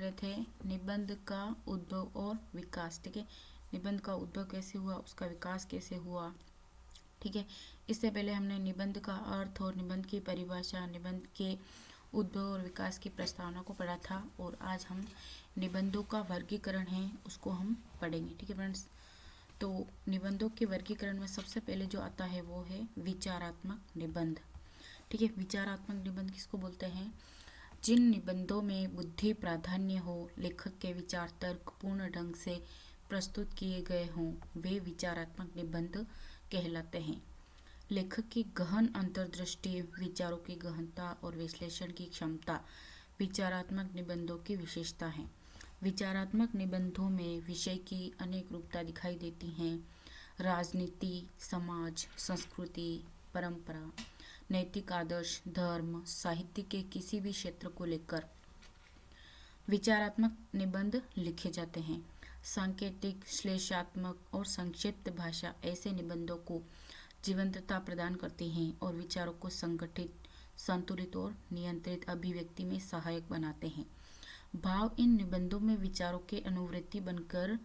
रहे थे निबंध का उद्भव और विकास। ठीक है, निबंध का उद्भव कैसे हुआ, उसका विकास कैसे हुआ। ठीक है, इससे पहले हमने निबंध का अर्थ और निबंध की परिभाषा, निबंध के उद्भव और विकास की प्रस्तावना को पढ़ा था। और आज हम निबंधों का वर्गीकरण है उसको हम पढ़ेंगे। ठीक है फ्रेंड्स, तो निबंधों के वर्गीकरण में सबसे पहले जो आता है वो है विचारात्मक निबंध। ठीक है, विचारात्मक निबंध किसको बोलते हैं? जिन निबंधों में बुद्धि प्राधान्य हो, लेखक के विचार तर्कपूर्ण ढंग से प्रस्तुत किए गए हों, वे विचारात्मक निबंध कहलाते हैं। लेखक की गहन अंतर्दृष्टि, विचारों की गहनता और विश्लेषण की क्षमता विचारात्मक निबंधों की विशेषता है। विचारात्मक निबंधों में विषय की अनेक रूपता दिखाई देती हैं। राजनीति, समाज, संस्कृति, परंपरा, नैतिक आदर्श, धर्म, साहित्य के किसी भी क्षेत्र को लेकर विचारात्मक निबंध लिखे जाते हैं। सांकेतिक, श्लेषात्मक और संक्षिप्त भाषा ऐसे निबंधों को जीवंतता प्रदान करती हैं और विचारों को संगठित, संतुलित और नियंत्रित अभिव्यक्ति में सहायक बनाते हैं। भाव इन निबंधों में विचारों के अनुवृत्ति बनकर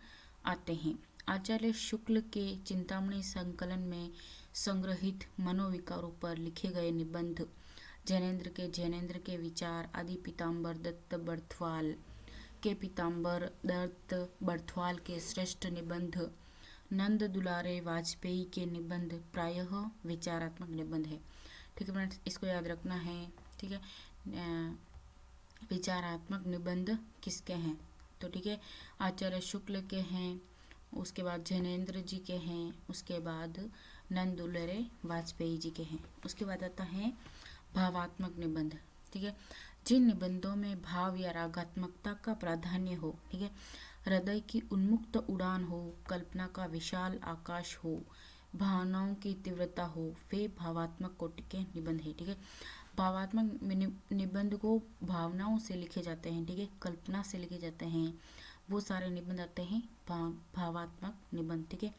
आते हैं। आचार्य शुक्ल के चिंतामणि संकलन में संग्रहित मनोविकारों पर लिखे गए निबंध, जैनेन्द्र के विचार आदि, पीताम्बर दत्त बर्थवाल के श्रेष्ठ निबंध, नंद दुलारे वाजपेयी के निबंध प्रायः विचारात्मक निबंध है। ठीक है फ्रेंड्स, इसको याद रखना है। ठीक है, विचारात्मक निबंध किसके हैं? तो ठीक है, आचार्य शुक्ल के हैं, उसके बाद जैनेन्द्र जी के हैं, उसके बाद नंद दुलारे वाजपेयी जी के हैं। उसके बाद आता है भावात्मक निबंध। ठीक है, जिन निबंधों में भाव या रागात्मकता का प्राधान्य हो, ठीक है, हृदय की उन्मुक्त उड़ान हो, कल्पना का विशाल आकाश हो, भावनाओं की तीव्रता हो, वे भावात्मक कोटि के निबंध है। ठीक है, भावात्मक निबंध को भावनाओं से लिखे जाते हैं, ठीक है, कल्पना से लिखे जाते हैं, वो सारे निबंध आते हैं भावात्मक निबंध। ठीक है,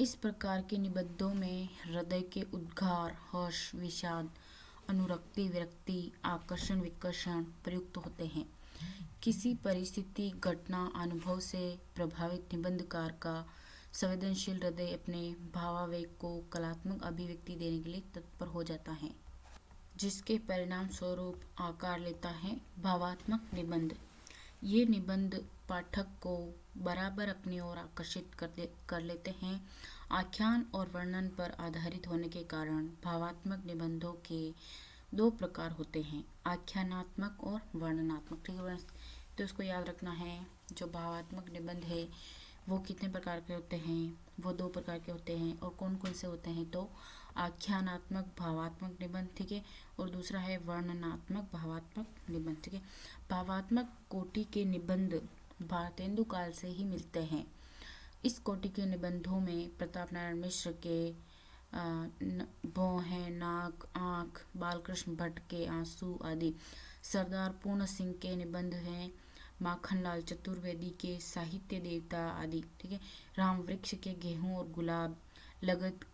इस प्रकार के निबंधों में हृदय के उद्गार, हर्ष, विषाद, अनुरक्ति, विरक्ति, आकर्षण, विकर्षण प्रयुक्त होते हैं। किसी परिस्थिति, घटना, अनुभव से प्रभावित निबंधकार का संवेदनशील हृदय अपने भावावेग को कलात्मक अभिव्यक्ति देने के लिए तत्पर हो जाता है, जिसके परिणाम स्वरूप आकार लेता है भावात्मक निबंध। ये निबंध पाठक को बराबर अपनी ओर आकर्षित कर लेते हैं। आख्यान और वर्णन पर आधारित होने के कारण भावात्मक निबंधों के दो प्रकार होते हैं, आख्यानात्मक और वर्णनात्मक। ठीक है, तो इसको याद रखना है। जो भावात्मक निबंध है वो कितने प्रकार के होते हैं? वो दो प्रकार के होते हैं। और कौन कौन से होते हैं? तो आख्यानात्मक भावात्मक निबंध, ठीक है, और दूसरा है वर्णनात्मक भावात्मक निबंध। ठीक है, भावात्मक कोटि के निबंध भारतेंदु काल से ही मिलते हैं। इस कोटि के निबंधों में प्रताप नारायण मिश्र के भौहें, नाक, आँख, बालकृष्ण भट्ट के आंसू आदि, सरदार पूर्ण सिंह के निबंध हैं, माखनलाल चतुर्वेदी के साहित्य देवता आदि। ठीक है, राम वृक्ष के गेहूं और गुलाब, लगत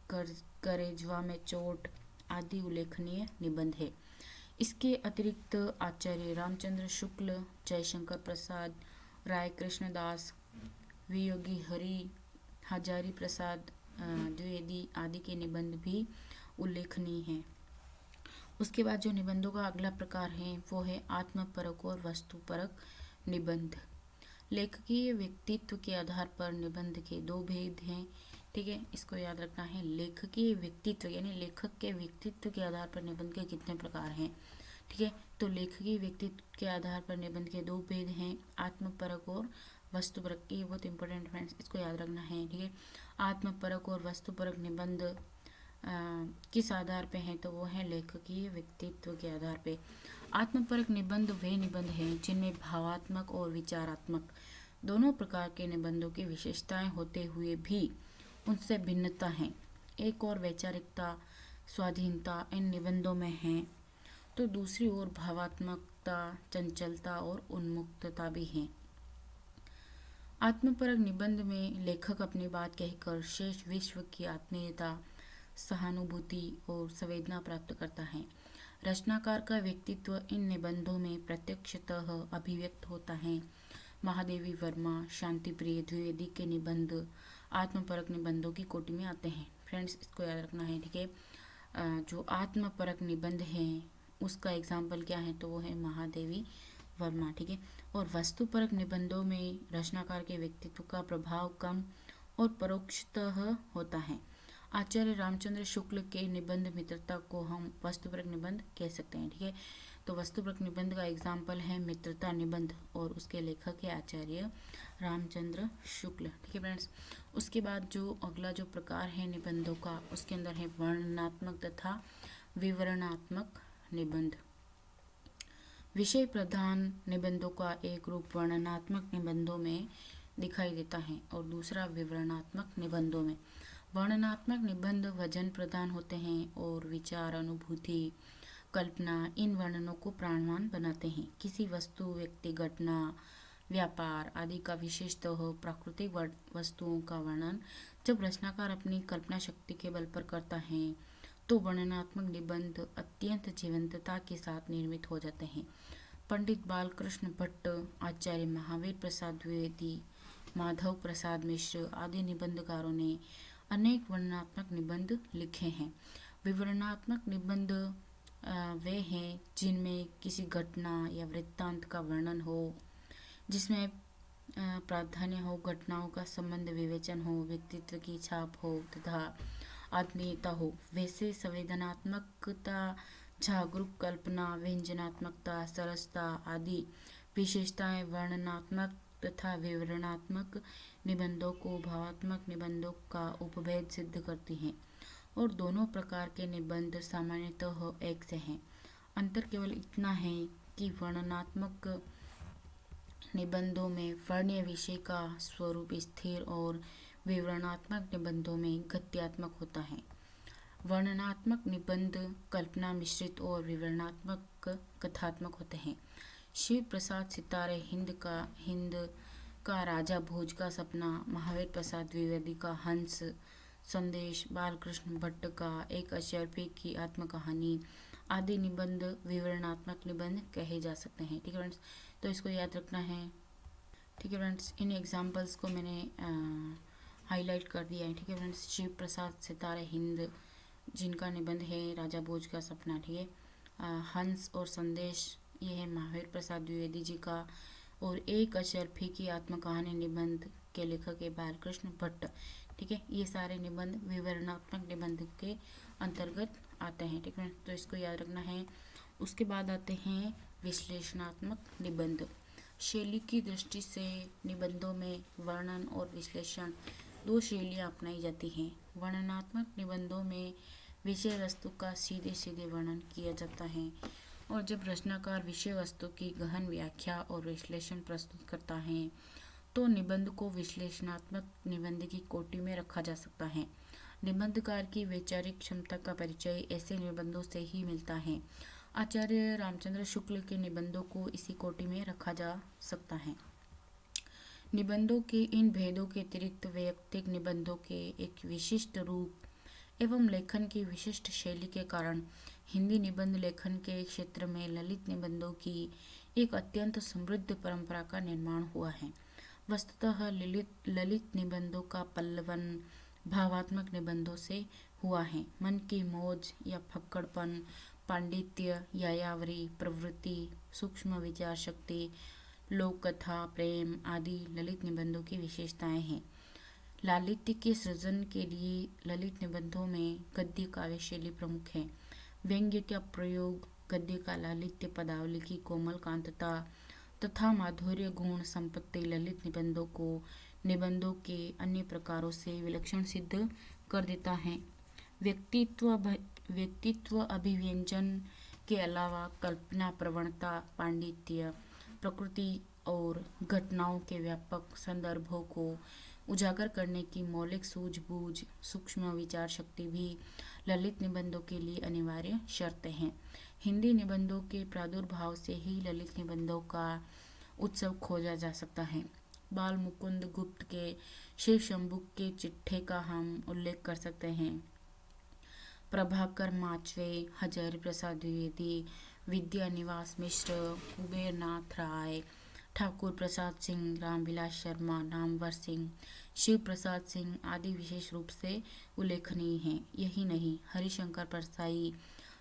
करेजवा में चोट आदि उल्लेखनीय निबंध है। इसके अतिरिक्त आचार्य रामचंद्र शुक्ल, जयशंकर प्रसाद, राय कृष्णदास, वियोगी हजारी प्रसाद द्विवेदी आदि के निबंध भी उल्लेखनीय हैं। उसके बाद जो निबंधों का अगला प्रकार है वो है आत्मपरक और वस्तुपरक निबंध। लेखकीय व्यक्तित्व के आधार पर निबंध के दो भेद हैं। ठीक है, इसको याद रखना है। लेखकीय व्यक्तित्व यानी लेखक के व्यक्तित्व के आधार पर निबंध के कितने प्रकार हैं? ठीक है, तो लेखकीय व्यक्तित्व के आधार पर निबंध के दो भेद हैं, आत्मपरक और वस्तुपरक। ये बहुत इंपॉर्टेंट फ्रेंड्स, इसको याद रखना है। ठीक है, आत्मपरक और वस्तुपरक निबंध किस आधार पे हैं? तो वो है लेखकीय व्यक्तित्व के आधार पे। आत्मपरक निबंध वे निबंध हैं जिनमें भावात्मक और विचारात्मक दोनों प्रकार के निबंधों की विशेषताएं होते हुए भी उनसे भिन्नता है। एक और वैचारिकता, स्वाधीनता इन निबंधों में है, तो दूसरी ओर भावात्मकता, चंचलता और उन्मुक्तता भी है। आत्मपरक निबंध में लेखक अपनी बात कहकर शेष विश्व की आत्मीयता, सहानुभूति और संवेदना प्राप्त करता है। रचनाकार का व्यक्तित्व इन निबंधों में प्रत्यक्षतः अभिव्यक्त होता है। महादेवी वर्मा शांतिप्रिय द्विवेदी के निबंध आत्मपरक निबंधों की कोटि में आते हैं। फ्रेंड्स, इसको याद रखना है, ठीक है। जो आत्मपरक निबंध है उसका एग्जाम्पल क्या है, तो वो है महादेवी वर्मा, ठीक है। और वस्तुपरक निबंधों में रचनाकार के व्यक्तित्व का प्रभाव कम और परोक्षतः होता है। आचार्य रामचंद्र शुक्ल के निबंध मित्रता को हम वस्तुपरक निबंध कह सकते हैं, ठीक है। तो वस्तुपरक निबंध का एग्जाम्पल है मित्रता निबंध और उसके लेखक है आचार्य रामचंद्र शुक्ल, ठीक है फ्रेंड्स। उसके बाद जो अगला जो प्रकार है निबंधों का, उसके अंदर है वर्णनात्मक तथा विवरणात्मक निबंध। विषय प्रधान निबंधों का एक रूप वर्णनात्मक निबंधों में दिखाई देता है और दूसरा विवरणात्मक निबंधों में। वर्णनात्मक निबंध वजन प्रदान होते हैं और विचार, अनुभूति, कल्पना इन वर्णनों को प्राणवान बनाते हैं। किसी वस्तु, व्यक्ति, घटना, व्यापार आदि का विशेषतः प्राकृतिक वस्तुओं का वर्णन जब रचनाकार अपनी कल्पना शक्ति के बल पर करता है तो वर्णनात्मक निबंध अत्यंत जीवंतता के साथ निर्मित हो जाते हैं। पंडित बालकृष्ण भट्ट, आचार्य महावीर प्रसाद द्विवेदी, माधव प्रसाद मिश्र आदि निबंधकारों ने अनेक वर्णनात्मक निबंध लिखे हैं। विवरणात्मक निबंध वे हैं जिनमें किसी घटना या वृत्तांत का वर्णन हो, जिसमें प्राधान्य हो, घटनाओं का संबंध विवेचन हो, व्यक्तित्व की छाप हो तथा आत्मीयता हो। वैसे संवेदनात्मकता, जागरूक कल्पना, व्यंजनात्मकता, सरसता आदि विशेषताएं वर्णनात्मक तथा विवरणात्मक निबंधों को भावात्मक निबंधों का उपभेद सिद्ध करती हैं और दोनों प्रकार के निबंध सामान्यतः एक से हैं। अंतर केवल इतना है कि वर्णनात्मक निबंधों में वर्ण्य विषय का स्वरूप स्थिर और विवरणात्मक निबंधों में गद्यात्मक होता है। वर्णनात्मक निबंध कल्पना मिश्रित और विवरणात्मक कथात्मक होते हैं। शिव प्रसाद सितारे, हिंद का राजा भोज का सपना, महावीर प्रसाद द्विवेदी का हंस संदेश, बालकृष्ण भट्ट का एक अशर्फी की आत्मकहानी आदि निबंध विवरणात्मक निबंध कहे जा सकते हैं, ठीक है फ्रेंड्स। तो इसको याद रखना है, ठीक है फ्रेंड्स। इन एग्जाम्पल्स को मैंने हाईलाइट कर दिया है, ठीक है फ्रेंड्स। शिव प्रसाद सितारे, हिंद जिनका निबंध है राजा भोज का सपना, ठीक है। हंस और संदेश ये है महावीर प्रसाद द्विवेदी जी का, और एक अशर्फी की आत्मकहानी निबंध के लेखक है बालकृष्ण भट्ट, ठीक है। ये सारे निबंध विवरणात्मक निबंध के अंतर्गत आते हैं, ठीक है। तो इसको याद रखना है। उसके बाद आते हैं विश्लेषणात्मक निबंध। शैली की दृष्टि से निबंधों में वर्णन और विश्लेषण दो शैलियाँ अपनाई जाती हैं। वर्णनात्मक निबंधों में विषय वस्तु का सीधे सीधे वर्णन किया जाता है और जब रचनाकार विषय वस्तु की गहन व्याख्या और विश्लेषण प्रस्तुत करता है तो निबंध को विश्लेषणात्मक निबंध की कोटि में रखा जा सकता है। निबंधकार की वैचारिक क्षमता का परिचय ऐसे निबंधों से ही मिलता है। आचार्य रामचंद्र शुक्ल के निबंधों को इसी कोटि में रखा जा सकता है। निबंधों के इन भेदों के अतिरिक्त वैयक्तिक निबंधों के एक विशिष्ट रूप एवं लेखन की विशिष्ट शैली के कारण हिंदी निबंध लेखन के क्षेत्र में ललित निबंधों की एक अत्यंत समृद्ध परंपरा का निर्माण हुआ है। वस्तुतः ललित निबंधों का पल्लवन भावात्मक निबंधों से हुआ है। मन की मौज या फक्कड़पन, पांडित्य, यायावरी, प्रवृत्ति, सूक्ष्म विचार शक्ति, लोक कथा, प्रेम आदि ललित निबंधों की विशेषताएं हैं। लालित्य के सृजन के लिए ललित निबंधों में गद्य काव्य शैली प्रमुख है। व्यंग्य का प्रयोग, गद्य का लालित्य, पदावली की कोमल कांतता तथा माधुर्य गुण संपत्ति ललित निबंधों को निबंधों के अन्य प्रकारों से विलक्षण सिद्ध कर देता है। व्यक्तित्व अभिव्यंजन के अलावा कल्पना प्रवणता, पांडित्य, प्रकृति और घटनाओं के व्यापक संदर्भों को उजागर करने की मौलिक सूझबूझ, सूक्ष्म विचार शक्ति भी ललित निबंधों के लिए अनिवार्य शर्तें हैं। हिंदी निबंधों के प्रादुर्भाव से ही ललित निबंधों का उत्सव खोजा जा सकता है। बाल मुकुंद गुप्त के शिव शंभु के चिट्ठे का हम उल्लेख कर सकते हैं। प्रभाकर माचवे, हजारी प्रसाद द्विवेदी, विद्या निवास मिश्र, कुबेर नाथ राय, ठाकुर प्रसाद सिंह, रामविलास शर्मा, नामवर सिंह, शिव प्रसाद सिंह आदि विशेष रूप से उल्लेखनीय हैं। यही नहीं, हरिशंकर परसाई,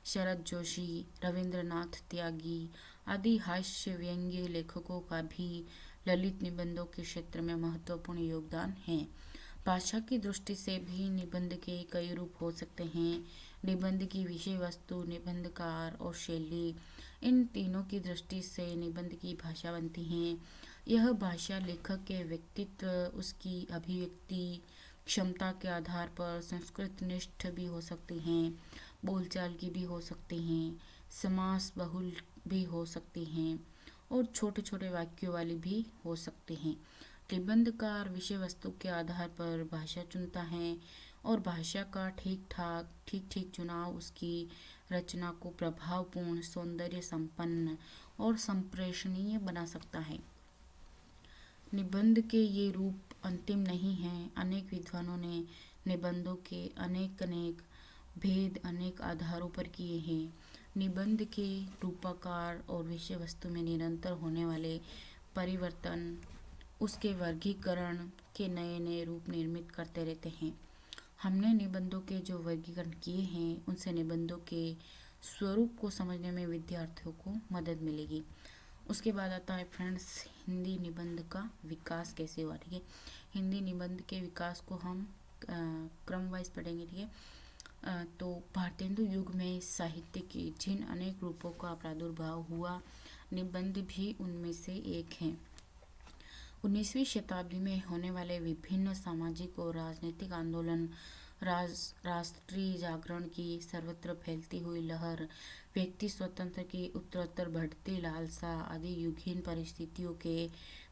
शरद जोशी, रविंद्रनाथ त्यागी आदि हास्य व्यंग्य लेखकों का भी ललित निबंधों के क्षेत्र में महत्वपूर्ण योगदान है। भाषा की दृष्टि से भी निबंध के कई रूप हो सकते हैं। निबंध की विषय वस्तु, निबंधकार और शैली, इन तीनों की दृष्टि से निबंध की भाषा बनती है। यह भाषा लेखक के व्यक्तित्व, उसकी अभिव्यक्ति क्षमता के आधार पर संस्कृत निष्ठ भी हो सकती हैं, बोलचाल की भी हो सकती हैं, समास बहुल भी हो सकती हैं और छोटे छोटे वाक्यों वाली भी हो सकती हैं। निबंधकार विषय वस्तु के आधार पर भाषा चुनता है और भाषा का ठीक ठीक चुनाव उसकी रचना को प्रभावपूर्ण, सौंदर्य संपन्न और संप्रेषणीय बना सकता है। निबंध के ये रूप अंतिम नहीं हैं। अनेक विद्वानों ने निबंधों के अनेक भेद अनेक आधारों पर किए हैं। निबंध के रूपाकार और विषय वस्तु में निरंतर होने वाले परिवर्तन उसके वर्गीकरण के नए नए रूप निर्मित करते रहते हैं। हमने निबंधों के जो वर्गीकरण किए हैं उनसे निबंधों के स्वरूप को समझने में विद्यार्थियों को मदद मिलेगी। उसके बाद आता है फ्रेंड्स, हिंदी निबंध का विकास कैसे हुआ। ठीक है, हिंदी निबंध के विकास को हम क्रम वाइज पढ़ेंगे। ठीक है, तो भारतेंदु युग में साहित्य के जिन अनेक रूपों का प्रादुर्भाव हुआ, निबंध भी उनमें से एक है। 19वीं शताब्दी में होने वाले विभिन्न सामाजिक और राजनीतिक आंदोलन, राष्ट्रीय जागरण की सर्वत्र फैलती हुई लहर, व्यक्ति स्वतंत्र की उत्तरोत्तर बढ़ती लालसा आदि युगहीन परिस्थितियों के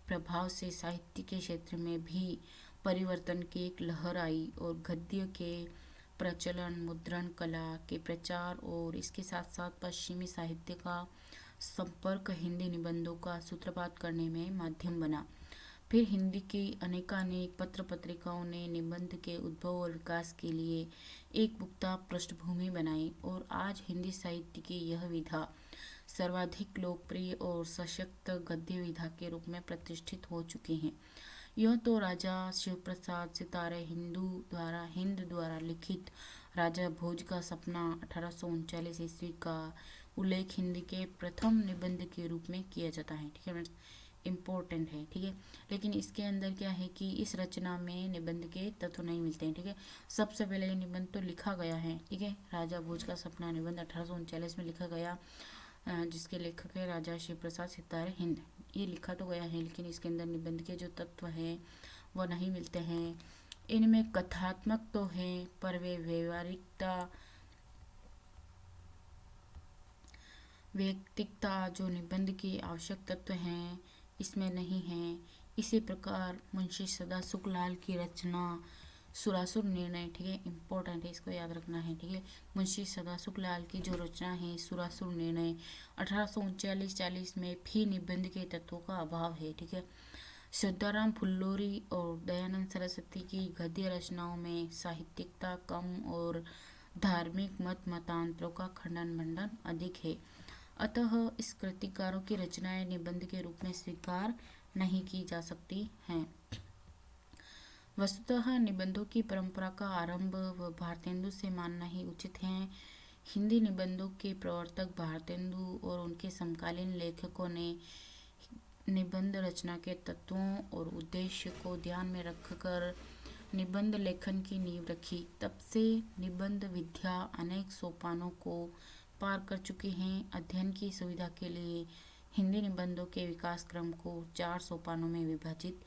प्रभाव से साहित्य के क्षेत्र में भी परिवर्तन की एक लहर आई और गद्य के प्रचलन, मुद्रण कला के प्रचार और इसके साथ साथ पश्चिमी साहित्य का संपर्क हिंदी निबंधों का सूत्रपात करने में माध्यम बना। फिर हिंदी की अनेकानेक पत्र पत्रिकाओं ने निबंध के उद्भव और विकास के लिए एक पुख्ता पृष्ठभूमि बनाई और आज हिंदी साहित्य की यह विधा सर्वाधिक लोकप्रिय और सशक्त गद्य विधा के रूप में प्रतिष्ठित हो चुकी हैं। यह तो राजा शिव प्रसाद सितारे हिंद द्वारा लिखित राजा भोज का सपना 1839 ईस्वी का उल्लेख हिंदी के प्रथम निबंध के रूप में किया जाता है। ठीक है, इम्पोर्टेंट है। ठीक है, लेकिन इसके अंदर क्या है कि इस रचना में निबंध के तत्व नहीं मिलते हैं। ठीक है, सबसे पहले ये निबंध तो लिखा गया है। ठीक है, राजा भोज का सपना निबंध 1839 में लिखा गया, जिसके लेखक है राजा शिव प्रसाद सितारे हिंद। ये लिखा तो गया है लेकिन इसके अंदर निबंध के जो तत्व हैं वो नहीं मिलते हैं। इनमें कथात्मक तो हैं पर वे व्यक्तिकता जो निबंध की आवश्यक तत्व हैं इसमें नहीं है। इसी प्रकार मुंशी सदा सुखलाल की रचना सुरासुर निर्णय, ठीक है, इम्पोर्टेंट है, इसको याद रखना है। ठीक है, मुंशी सदा सुखलाल की जो रचना है सुरासुर निर्णय 1839-40 में भी निबंध के तत्वों का अभाव है। ठीक है, श्रद्धाराम फुल्लोरी और दयानंद सरस्वती की गद्य रचनाओं में साहित्यिकता कम और धार्मिक मतांतरों का खंडन मंडन अधिक है। अतः इस कृतिकारों की रचनाएं निबंध के रूप में स्वीकार नहीं की जा सकती हैं। वस्तुतः निबंधों की परंपरा का आरंभ भारतेंदु से मानना ही उचित है। हिंदी निबंधों के प्रवर्तक भारतेंदु और उनके समकालीन लेखकों ने निबंध रचना के तत्वों और उद्देश्य को ध्यान में रखकर निबंध लेखन की नींव रखी। तब से निबंध विद्या अनेक सोपानों को पार कर चुकी हैं। अध्ययन की सुविधा के लिए हिंदी निबंधों के विकास क्रम को 4 सोपानों में विभाजित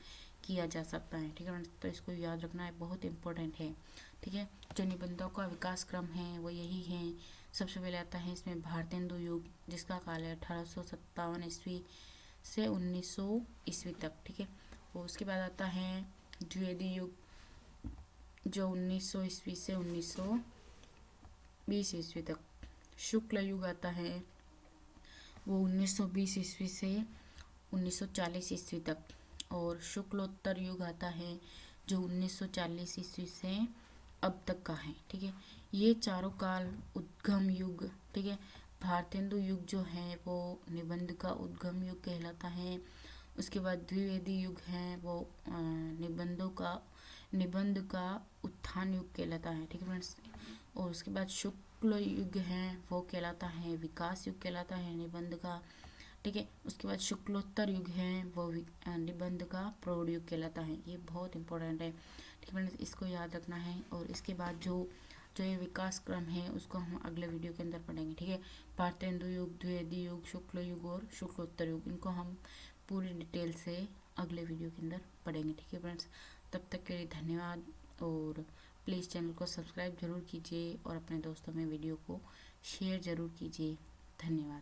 किया जा सकता है। ठीक है, तो इसको याद रखना है, बहुत इंपॉर्टेंट है। ठीक है, जो निबंधों का विकास क्रम है वो यही है। सबसे पहले आता है इसमें भारतेंदु युग, जिसका काल है 1857 ईस्वी से 1900 ईस्वी तक। ठीक है, और उसके बाद आता है द्विवेदी युग, जो 1900 ईस्वी से 1920 ईस्वी तक। शुक्ल युग आता है वो 1920 ईस्वी से 1940 ईस्वी तक। और शुक्लोत्तर युग आता है जो 1940 ईस्वी से अब तक का है। ठीक है, ये चारों काल उद्गम युग, ठीक है। भारतेंदु युग जो है वो निबंध का उद्गम युग कहलाता है। उसके बाद द्विवेदी युग है वो निबंध का उत्थान युग कहलाता है, ठीक है फ्रेंड्स। और उसके बाद शुक्ल युग है वो कहलाता है विकास युग कहलाता है निबंध का, ठीक है। उसके बाद शुक्लोत्तर युग है वो निबंध का प्रौढ़ युग कहलाता है। ये बहुत इंपॉर्टेंट है, ठीक है फ्रेंड्स, इसको याद रखना है। और इसके बाद जो जो ये विकास क्रम है उसको हम अगले वीडियो के अंदर पढ़ेंगे, ठीक है। भारतेंदु युग, द्विवेदी युग, शुक्ल युग और शुक्लोत्तर युग, इनको हम पूरी डिटेल से अगले वीडियो के अंदर पढ़ेंगे, ठीक है फ्रेंड्स। तब तक के लिए धन्यवाद, और प्लीज़ चैनल को सब्सक्राइब जरूर कीजिए और अपने दोस्तों में वीडियो को शेयर ज़रूर कीजिए। धन्यवाद।